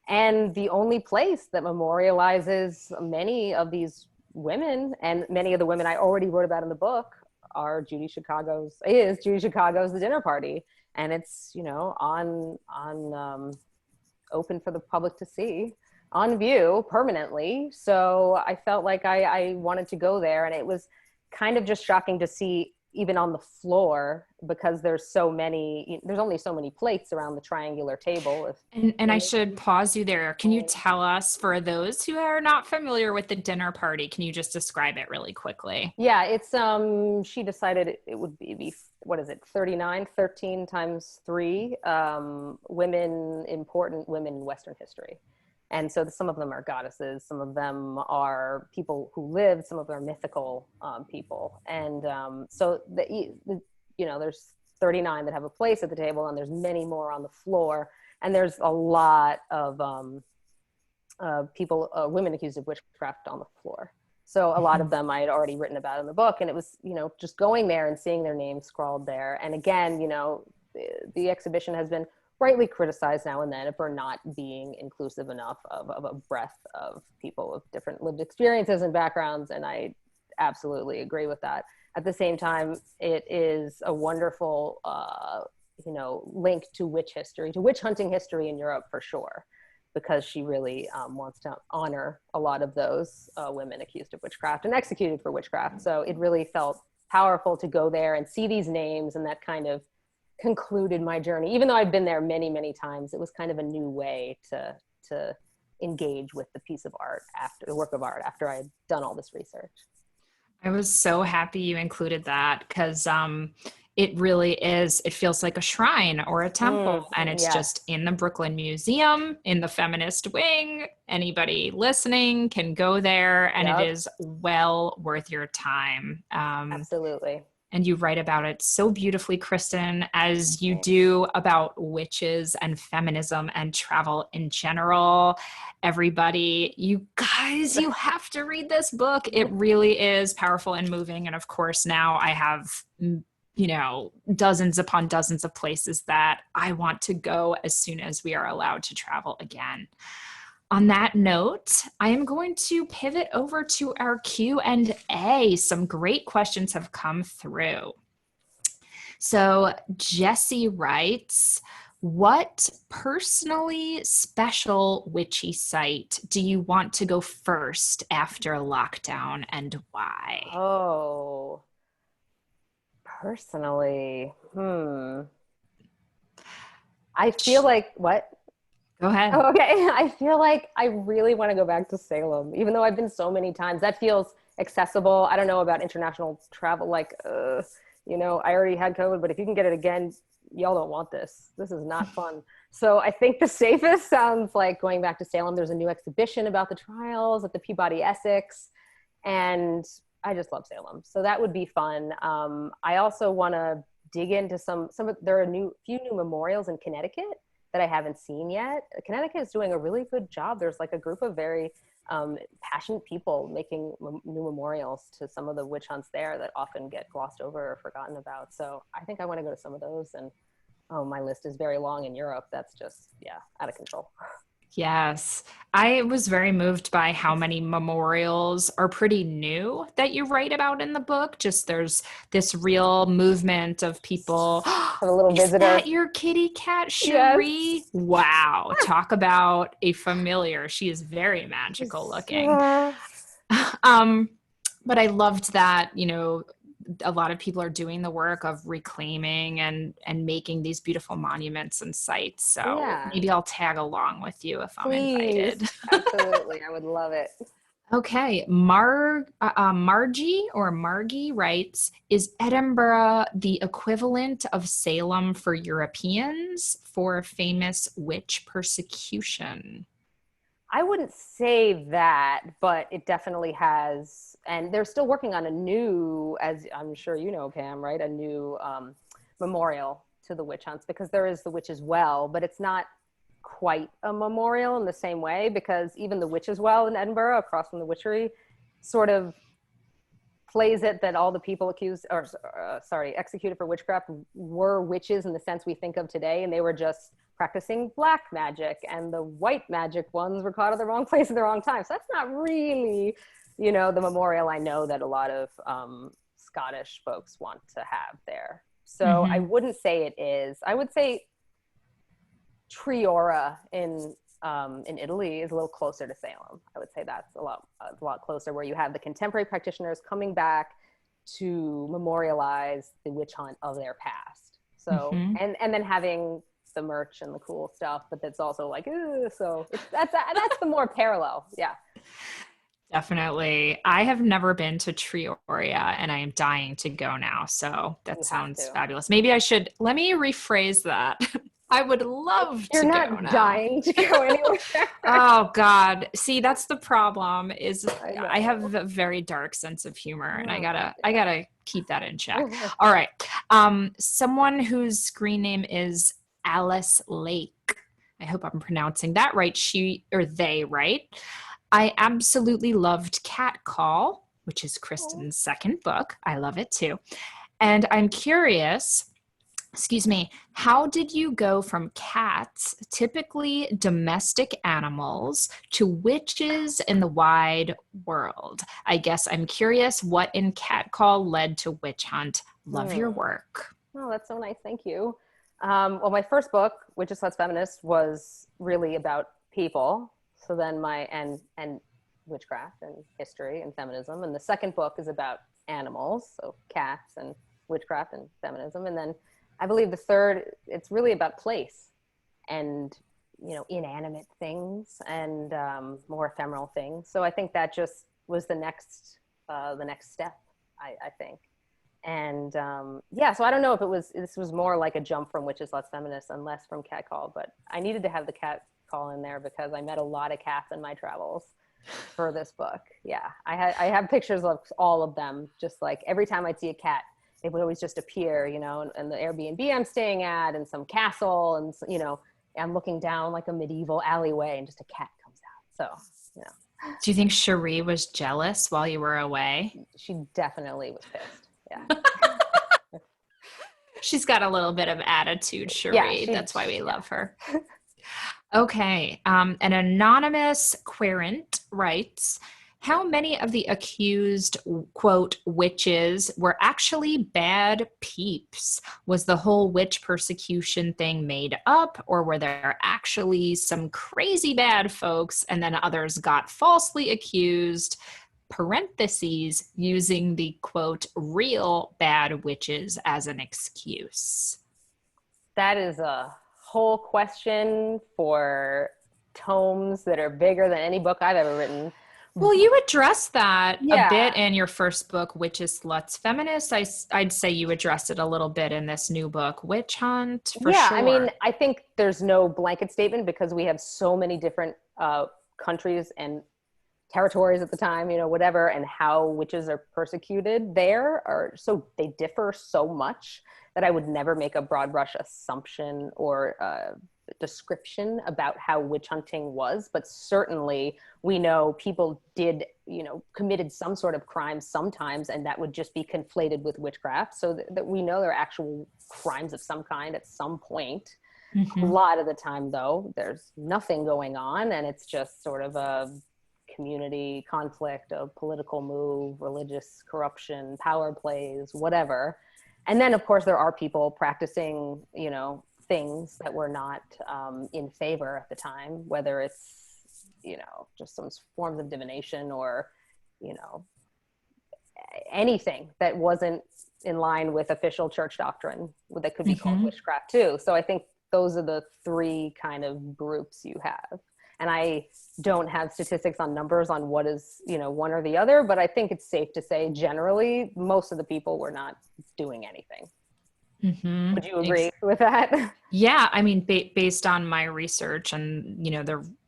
And the only place that memorializes many of these women, and many of the women I already wrote about in the book, is Judy Chicago's The Dinner Party. And it's, you know, on open for the public to see, on view permanently. So I felt like I wanted to go there, and it was kind of just shocking to see, even on the floor, because there's only so many plates around the triangular table. And I should pause you there. Can you tell us, for those who are not familiar with The Dinner Party, can you just describe it really quickly? Yeah, it's she decided it would be what is it, 39, 13 times 3 important women in Western history. And so some of them are goddesses, some of them are people who lived, some of them are mythical people. And so, you know, there's 39 that have a place at the table, and there's many more on the floor. And there's a lot of women accused of witchcraft on the floor. So a lot of them I had already written about in the book. And it was, you know, just going there and seeing their names scrawled there. And again, you know, the exhibition has been rightly criticized now and then for not being inclusive enough of a breadth of people with different lived experiences and backgrounds. And I absolutely agree with that. At the same time, it is a wonderful, you know, link to witch history, to witch hunting history in Europe for sure, because she really wants to honor a lot of those women accused of witchcraft and executed for witchcraft. So it really felt powerful to go there and see these names, and that kind of concluded my journey. Even though I've been there many, many times, it was kind of a new way to engage with the piece of art, after the work of art, after I had done all this research. I was so happy you included that, because it really is, it feels like a shrine or a temple, and it's just in the Brooklyn Museum, in the feminist wing. Anybody listening can go there, and it is well worth your time. Absolutely. And you write about it so beautifully, Kristen, as you do about witches and feminism and travel in general. Everybody, you guys, you have to read this book. It really is powerful and moving. And of course, now I have, you know, dozens upon dozens of places that I want to go as soon as we are allowed to travel again. On that note, I am going to pivot over to our Q&A. Some great questions have come through. So Jessie writes, What personally special witchy site do you want to go first after lockdown, and why? Oh, personally, I feel like what? Go ahead. Oh, okay. I feel like I really want to go back to Salem, even though I've been so many times. That feels accessible. I don't know about international travel. Like, I already had COVID, but if you can get it again, y'all don't want this. This is not fun. So I think the safest sounds like going back to Salem. There's a new exhibition about the trials at the Peabody Essex, and I just love Salem. So that would be fun. I also want to dig into there are few new memorials in Connecticut that I haven't seen yet. Connecticut is doing a really good job. There's like a group of very passionate people making new memorials to some of the witch hunts there that often get glossed over or forgotten about. So I think I want to go to some of those. And my list is very long in Europe. That's just, out of control. Yes. I was very moved by how many memorials are pretty new that you write about in the book. Just there's this real movement of people. A little Is visitor. that your kitty cat, Cherie? Yes. Wow. Talk about a familiar. She is very magical looking. But I loved that, a lot of people are doing the work of reclaiming and making these beautiful monuments and sites. So maybe I'll tag along with you if I'm invited. Absolutely. I would love it. Okay. Margie writes, is Edinburgh the equivalent of Salem for Europeans for famous witch persecution? I wouldn't say that, but it definitely has, and they're still working on a new, as I'm sure you know, Pam, right? A new memorial to the witch hunts, because there is the Witch's Well, but it's not quite a memorial in the same way, because even the Witch's Well in Edinburgh, across from the witchery, sort of plays it that all the people executed for witchcraft were witches in the sense we think of today, and they were just practicing black magic, and the white magic ones were caught at the wrong place at the wrong time. So that's not really, the memorial I know that a lot of Scottish folks want to have there. So I wouldn't say it is. I would say Triora in Italy is a little closer to Salem. I would say that's a lot closer, where you have the contemporary practitioners coming back to memorialize the witch hunt of their past. So, and then having the merch and the cool stuff, but that's also like, so that's the more parallel. Yeah. Definitely. I have never been to Trioria, and I am dying to go now. So that sounds fabulous. Maybe let me rephrase that. I would love to go now. You're not dying to go anywhere. Oh God. See, that's the problem is I have a very dark sense of humor, and I gotta keep that in check. All right. Someone whose screen name is Alice Lake. I hope I'm pronouncing that right. She or they, right? I absolutely loved Cat Call, which is Kristen's second book. I love it too. And I'm curious, how did you go from cats, typically domestic animals, to witches in the wide world? I guess I'm curious what in Cat Call led to Witch Hunt. Love your work. Oh, that's so nice. Thank you. Well, my first book, Witches Let's Feminist, was really about people. So then and witchcraft and history and feminism. And the second book is about animals, so cats and witchcraft and feminism. And then I believe the third, it's really about place and, inanimate things and more ephemeral things. So I think that just was the next step, I think. And so I don't know if this was more like a jump from Witches Let's Feminist and less from Cat Call, but I needed to have the Cat Call in there because I met a lot of cats in my travels for this book. Yeah, I have pictures of all of them. Just like every time I'd see a cat, it would always just appear, and the Airbnb I'm staying at, and some castle, and I'm looking down like a medieval alleyway, and just a cat comes out. So, Do you think Cherie was jealous while you were away? She definitely was pissed. Yeah. She's got a little bit of attitude, Cherie. That's why we love her. Okay. An anonymous querent writes, How many of the accused, quote, witches were actually bad peeps? Was the whole witch persecution thing made up, or were there actually some crazy bad folks and then others got falsely accused, parentheses, using the, quote, real bad witches as an excuse? That is a whole question for tomes that are bigger than any book I've ever written. Well, you addressed that a Yeah. bit in your first book, Witches, Sluts, Feminists. I'd say you addressed it a little bit in this new book, Witch Hunt, for Yeah, sure. I mean, I think there's no blanket statement because we have so many different countries and territories at the time, whatever, and how witches are persecuted there are so they differ so much that I would never make a broad brush assumption or description about how witch hunting was. But certainly we know people did, committed some sort of crime sometimes, and that would just be conflated with witchcraft. So that we know there are actual crimes of some kind at some point. Mm-hmm. A lot of the time, though, there's nothing going on, and it's just sort of a community conflict, a political move, religious corruption, power plays, whatever. And then, of course, there are people practicing, things that were not in favor at the time, whether it's, just some forms of divination or, anything that wasn't in line with official church doctrine that could be called witchcraft too. So I think those are the three kind of groups you have. And I don't have statistics on numbers on what is, one or the other, but I think it's safe to say generally most of the people were not doing anything. Mm-hmm. Would you agree with that? Yeah, I mean, based on my research and,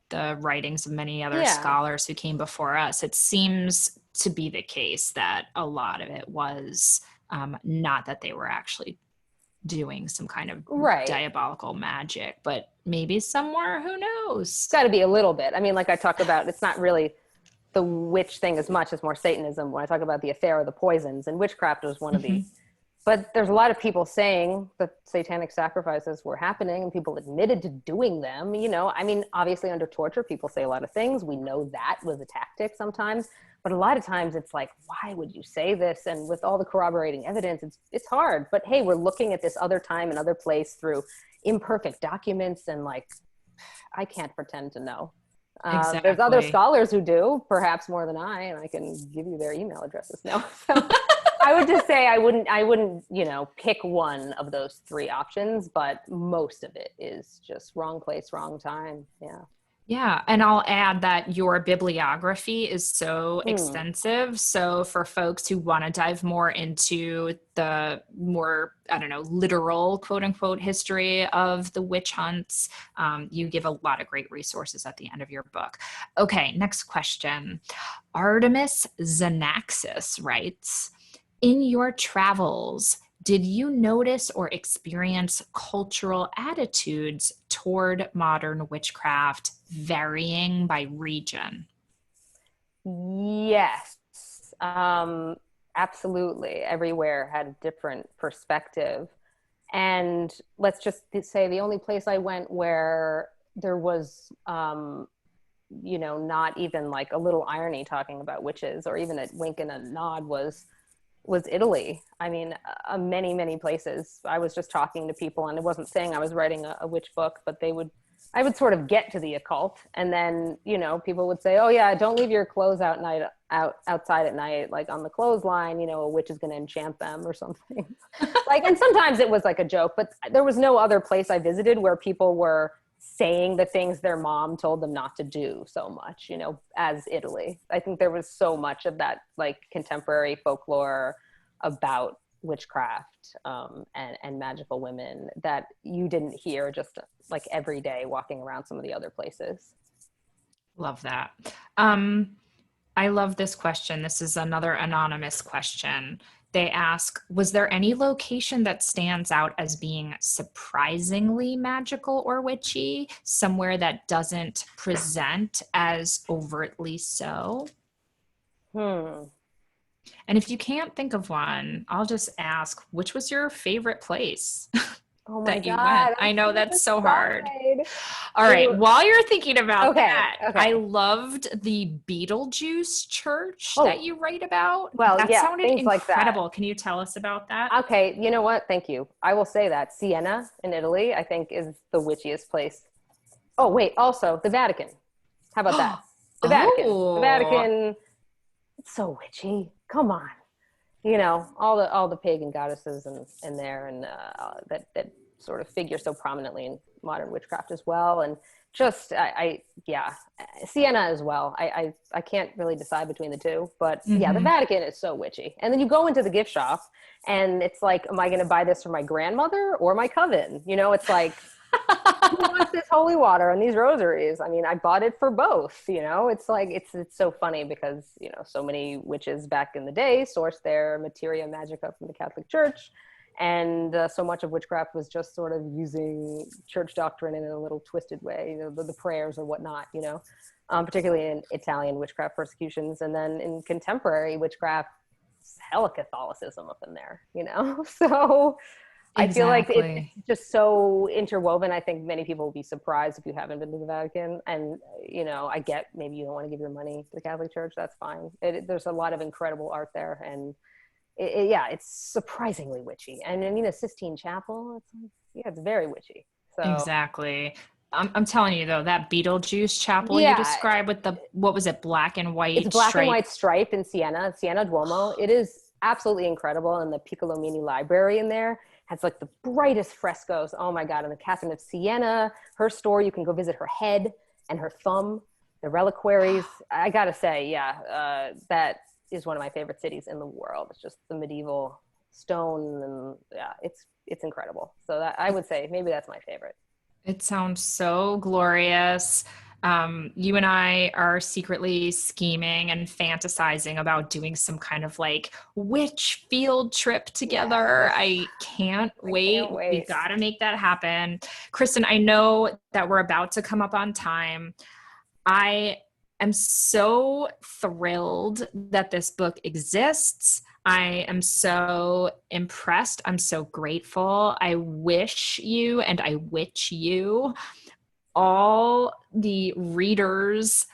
the writings of many other scholars who came before us, it seems to be the case that a lot of it was not that they were actually doing some kind of diabolical magic, but maybe somewhere, who knows? It's got to be a little bit. I mean, like I talk about, it's not really the witch thing as much as more Satanism when I talk about the affair of the poisons, and witchcraft was one of the, but there's a lot of people saying that satanic sacrifices were happening and people admitted to doing them. I mean, obviously under torture, people say a lot of things. We know that was a tactic sometimes, but a lot of times it's like, why would you say this? And with all the corroborating evidence, it's hard. But hey, we're looking at this other time and other place through imperfect documents, and like, I can't pretend to know. Exactly. There's other scholars who do, perhaps more than I, and I can give you their email addresses now. So I would just say I wouldn't, pick one of those three options, but most of it is just wrong place, wrong time. Yeah. Yeah. And I'll add that your bibliography is so extensive. So for folks who want to dive more into the more, literal, quote unquote, history of the witch hunts, you give a lot of great resources at the end of your book. Okay. Next question. Artemis Xanaxis writes, in your travels, did you notice or experience cultural attitudes toward modern witchcraft varying by region? Yes, absolutely. Everywhere had a different perspective. And let's just say the only place I went where there was, not even like a little irony talking about witches or even a wink and a nod was Italy. I mean, many, many places. I was just talking to people, and I wasn't saying I was writing a witch book, but I would sort of get to the occult, and then, people would say, oh yeah, don't leave your clothes outside at night, like on the clothesline, a witch is going to enchant them or something. And sometimes it was like a joke, but there was no other place I visited where people were saying the things their mom told them not to do so much, as Italy. I think there was so much of that like contemporary folklore about witchcraft and magical women that you didn't hear just like every day walking around some of the other places. Love that. I love this question. This is another anonymous question. They ask, was there any location that stands out as being surprisingly magical or witchy, somewhere that doesn't present as overtly so? And if you can't think of one, I'll just ask, which was your favorite place? Oh my that you God, went. I'm I know that's so hard. excited. All right. Ooh. While you're thinking about Okay, that, okay. I loved the Beetlejuice church Oh, that you write about. well, That yeah, sounded things like that. incredible. Can you tell us about that? Okay, you know what? Thank you. I will say that Siena in Italy, I think, is the witchiest place. Oh, wait, also the Vatican. How about that? The Vatican. The Oh, Vatican, it's so witchy. Come on. You know, all the pagan goddesses in there, and that sort of figure so prominently in modern witchcraft as well. And just yeah, Siena as well. I can't really decide between the two, but yeah, the Vatican is so witchy. And then you go into the gift shop and it's like, am I going to buy this for my grandmother or my coven? You know, it's like, who wants this holy water and these rosaries? I mean, I bought it for both. You know, it's like it's so funny because, you know, so many witches back in the day sourced their materia magica from the Catholic Church, and so much of witchcraft was just sort of using church doctrine in a little twisted way, you know, the prayers or whatnot. You know, particularly in Italian witchcraft persecutions, and then in contemporary witchcraft, hella Catholicism up in there. You know, so. I feel like it's just so interwoven. I think many people will be surprised if you haven't been to the Vatican. And, you know, I get maybe you don't want to give your money to the Catholic Church. That's fine. There's a lot of incredible art there. And, yeah, it's surprisingly witchy. And I mean, the Sistine Chapel, it's very witchy. So exactly. I'm telling you, though, that Beetlejuice chapel you described with the, what was it, black and white It's black and white stripe in Siena Duomo. It is absolutely incredible. And the Piccolomini Library in there has like the brightest frescoes. Oh my God. And the Catherine of Siena, her store, you can go visit her head and her thumb, the reliquaries. I gotta say, yeah, that is one of my favorite cities in the world. It's just the medieval stone, and yeah, it's incredible. So that, I would say maybe that's my favorite. It sounds so glorious. You and I are secretly scheming and fantasizing about doing some kind of like witch field trip together. Yes. I can't wait. Can't wait. We got to make that happen. Kristen, I know that we're about to come up on time. I am so thrilled that this book exists. I am so impressed. I'm so grateful. I wish you and I witch you all the readers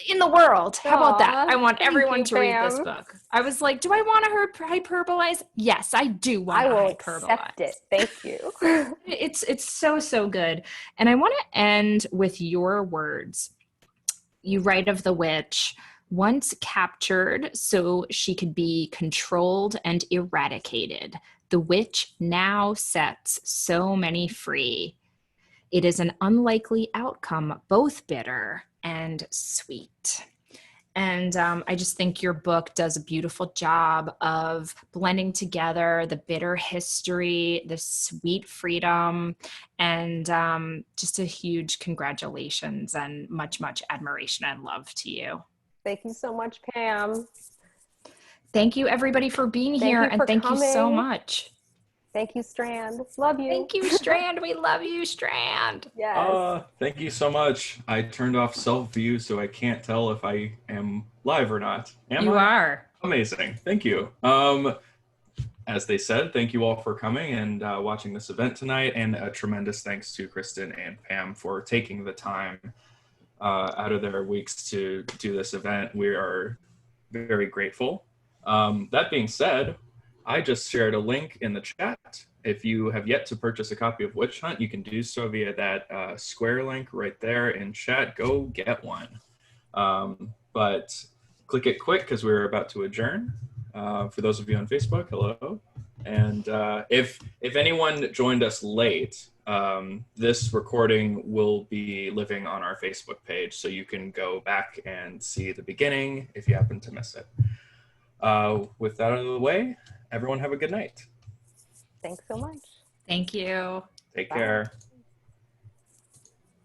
in the world. How about that? I want everyone to read this book. I was like, do I want to hyperbolize? Yes, I do want to hyperbolize. I will accept it. Thank you. It's so good. And I want to end with your words. You write of the witch, once captured so she could be controlled and eradicated, the witch now sets so many free. It is an unlikely outcome, both bitter and sweet. And I just think your book does a beautiful job of blending together the bitter history, the sweet freedom, and just a huge congratulations and much, much admiration and love to you. Thank you so much, Pam. Thank you, everybody, for being here. And thank you so much. Thank you, Strand. Love you. Thank you, Strand. We love you, Strand. Yes. Thank you so much. I turned off self-view, so I can't tell if I am live or not. You are. Amazing. Thank you. As they said, thank you all for coming and watching this event tonight. And a tremendous thanks to Kristen and Pam for taking the time out of their weeks to do this event. We are very grateful. That being said, I just shared a link in the chat. If you have yet to purchase a copy of Witch Hunt, you can do so via that square link right there in chat. Go get one. But click it quick because we're about to adjourn. For those of you on Facebook, hello. And if anyone joined us late, this recording will be living on our Facebook page, so you can go back and see the beginning if you happen to miss it. With that out of the way, everyone have a good night. Thanks so much. Thank you. Take care.